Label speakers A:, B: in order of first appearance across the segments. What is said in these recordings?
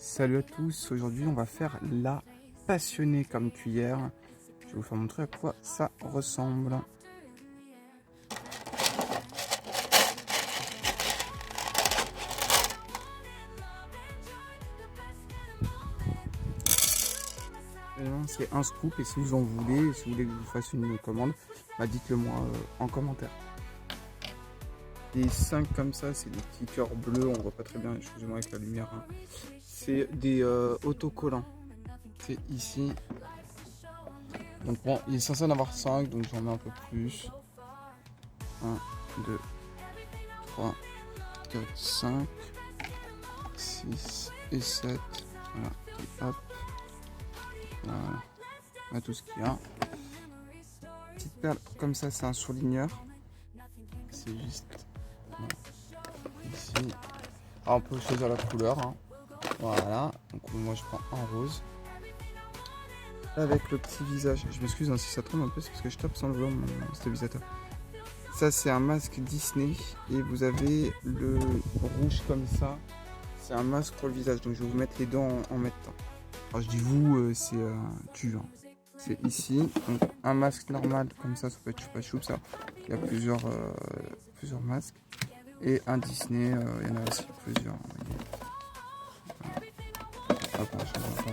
A: Salut à tous, aujourd'hui on va faire la passionnée comme cuillère. Je vais vous faire montrer à quoi ça ressemble. C'est un scoop et si vous en voulez, si vous voulez que je vous fasse une commande, dites-le moi en commentaire. Les 5 comme ça, c'est des petits cœurs bleus, on voit pas très bien, excusez-moi avec la lumière. C'est des autocollants. C'est ici. Donc bon, il est censé en avoir 5, donc j'en mets un peu plus. 1, 2, 3, 4, 5, 6 et 7. Voilà, et hop. Voilà tout ce qu'il y a. Petite perle comme ça, c'est un surligneur. C'est juste ici. Alors on peut choisir la couleur. Voilà, donc moi je prends un rose. Avec le petit visage. Je m'excuse si ça tremble un peu, c'est parce que je tape sans le vouloir mon stabilisateur. Ça c'est un masque Disney et vous avez le rouge comme ça. C'est un masque pour le visage, donc je vais vous mettre les dents en même temps. Alors je dis vous, c'est tu. C'est ici, donc un masque normal comme ça peut être choupa choup, ça. Il y a plusieurs masques. Et un Disney, il y en a aussi plusieurs. Hop, on change pas,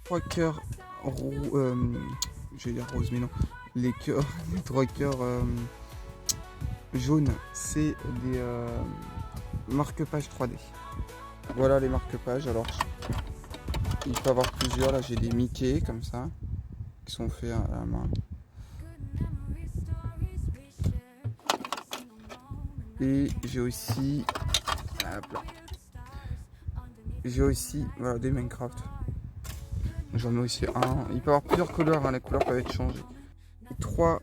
A: trois cœurs je vais dire rose, mais non. Les cœurs, les 3 cœurs jaunes, c'est des marque-pages 3D. Voilà les marque-pages. Alors, il peut y avoir plusieurs. Là, j'ai des Mickey comme ça, qui sont faits à la main. Et j'ai aussi, voilà, des Minecraft. J'en ai aussi un. Il peut y avoir plusieurs couleurs, les couleurs peuvent être changées. 3.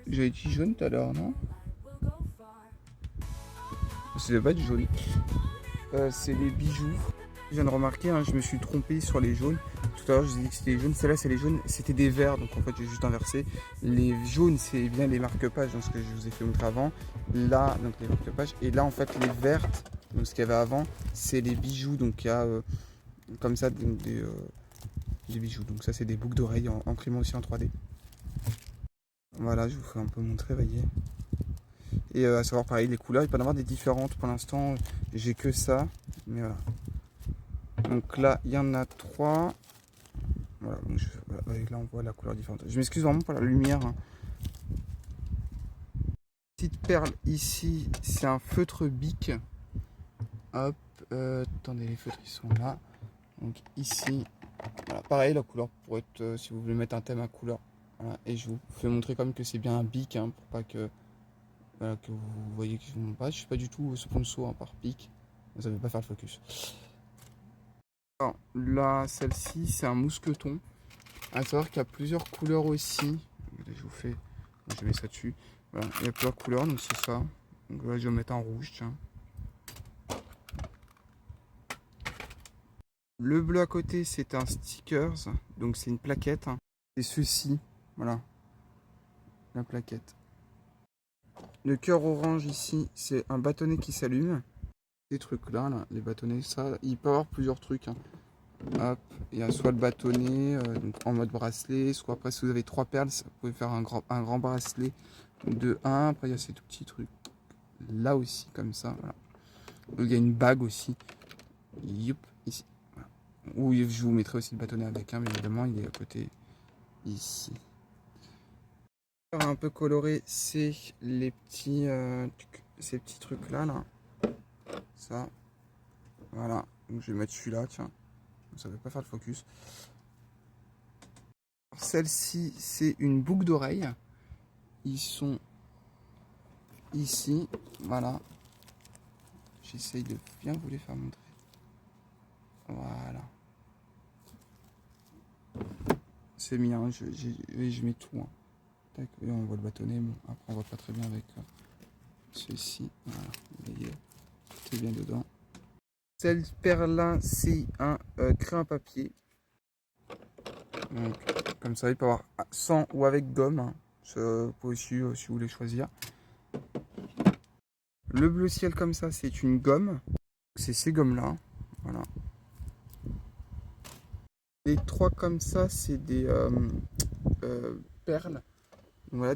A: J'avais dit jaune tout à l'heure, non? C'est pas du jaune. C'est les bijoux. Je viens de remarquer, je me suis trompé sur les jaunes. Tout à l'heure, je vous ai dit que c'était les jaunes. Celles-là, c'est les jaunes. C'était des verts, donc en fait, j'ai juste inversé. Les jaunes, c'est bien les marque-pages, donc ce que je vous ai fait montrer avant. Là, donc les marque-pages. Et là, en fait, les vertes, donc ce qu'il y avait avant, c'est les bijoux. Donc il y a comme ça des bijoux. Donc ça, c'est des boucles d'oreilles imprimées aussi en 3D. Voilà, je vous fais un peu montrer, voyez. Et à savoir pareil, les couleurs, il peut y en avoir des différentes. Pour l'instant, j'ai que ça. Mais voilà. Donc là, il y en a 3. Voilà, donc là on voit la couleur différente. Je m'excuse vraiment pour la lumière. Petite perle ici, c'est un feutre bic. Hop, attendez, les feutres ils sont là. Donc ici, voilà, pareil, la couleur pour être, si vous voulez mettre un thème à couleur. Voilà, et je vous fais montrer quand même que c'est bien un bic, pour pas que, voilà, que vous voyez que je ne pas. Je suis pas du tout sponsor par pic. Ça ne veut pas faire le focus. Alors, là, celle-ci, c'est un mousqueton. À savoir qu'il y a plusieurs couleurs aussi. Je vous fais, je mets ça dessus. Voilà, il y a plusieurs couleurs, donc c'est ça. Donc là, je vais mettre en rouge, tiens. Le bleu à côté, c'est un stickers, donc c'est une plaquette. Et ceci, voilà, la plaquette. Le cœur orange ici, c'est un bâtonnet qui s'allume. Ces trucs là, les bâtonnets, ça, il peut y avoir plusieurs trucs. Hop, il y a soit le bâtonnet donc en mode bracelet, soit après si vous avez 3 perles, vous pouvez faire un grand bracelet de 1. Après il y a ces tout petits trucs là aussi comme ça. Voilà. Donc, il y a une bague aussi. Youp, ici. Voilà. Ou je vous mettrai aussi le bâtonnet avec mais évidemment il est à côté ici. Un peu coloré, c'est les petits ces petits trucs là. Ça. Voilà. Donc je vais mettre celui-là, tiens. Ça ne va pas faire le focus. Celle-ci, c'est une boucle d'oreille. Ils sont ici. Voilà. J'essaye de bien vous les faire montrer. Voilà. C'est mis, je mets tout. Tac, et on voit le bâtonnet. Bon, après, on voit pas très bien avec ceci. Voilà. Vous voyez, c'est bien dedans. Cette perle-là, c'est un crayon à papier. Donc, comme ça, il peut y avoir sans ou avec gomme. Vous pouvez aussi, si vous voulez choisir. Le bleu ciel comme ça, c'est une gomme. C'est ces gommes-là. Voilà. Les 3 comme ça, c'est des perles. Voilà,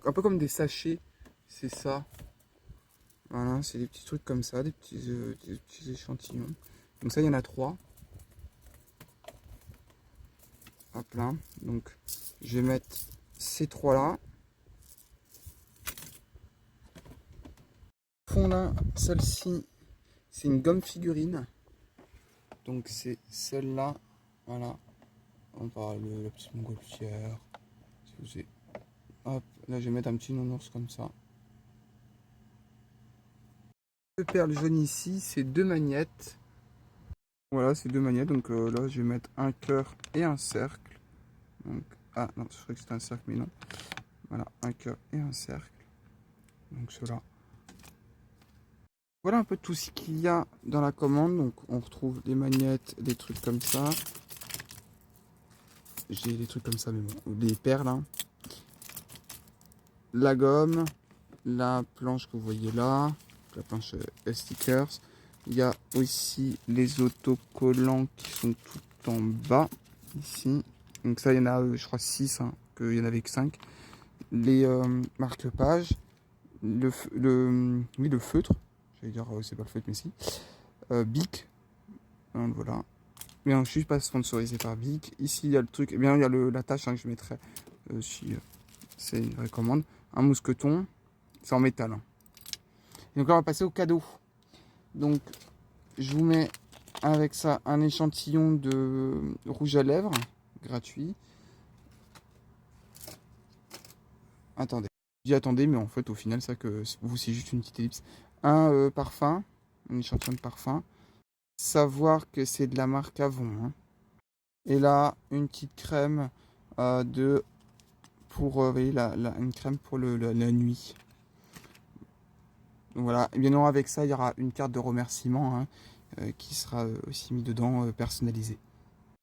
A: un peu comme des sachets. C'est ça. Voilà, c'est des petits trucs comme ça, des petits échantillons. Donc ça, il y en a 3. Hop là. Donc, je vais mettre ces 3 là. Fond là, celle-ci, c'est une gomme figurine. Donc c'est celle-là. Voilà. On parle de la petite montgolfière. Hop, là je vais mettre un petit nounours comme ça. Le perles jaune ici, c'est 2 magnettes. Voilà, c'est 2 magnettes. Donc là je vais mettre un cœur et un cercle. Donc, ah non, je croyais que c'était un cercle, mais non. Voilà, un cœur et un cercle. Donc cela. Voilà un peu tout ce qu'il y a dans la commande. Donc on retrouve des magnettes, des trucs comme ça. J'ai des trucs comme ça, mais bon, des perles. Hein. La gomme, la planche que vous voyez là, la planche stickers. Il y a aussi les autocollants qui sont tout en bas, ici. Donc ça, il y en a, je crois, 6, hein, qu'il y en avait que 5. Les marque-pages, oui, le feutre, j'allais dire, c'est pas le feutre, mais si. Bic, donc, voilà. Mais je ne suis pas sponsorisé par Bic. Ici, il y a le truc, eh bien, il y a la tâche, hein, que je mettrai si c'est une vraie commande. Un mousqueton, c'est en métal. Hein. Et donc là, on va passer au cadeau. Donc, je vous mets avec ça un échantillon de rouge à lèvres, gratuit. Attendez. Je dis attendez, mais en fait, au final, ça que vous, c'est juste une petite ellipse. Un parfum, un échantillon de parfum. Savoir que c'est de la marque Avon. Hein. Et là, une petite crème pour voyez, une crème pour la nuit. Donc voilà. Et bien non, avec ça, il y aura une carte de remerciement hein, qui sera aussi mise dedans, personnalisée.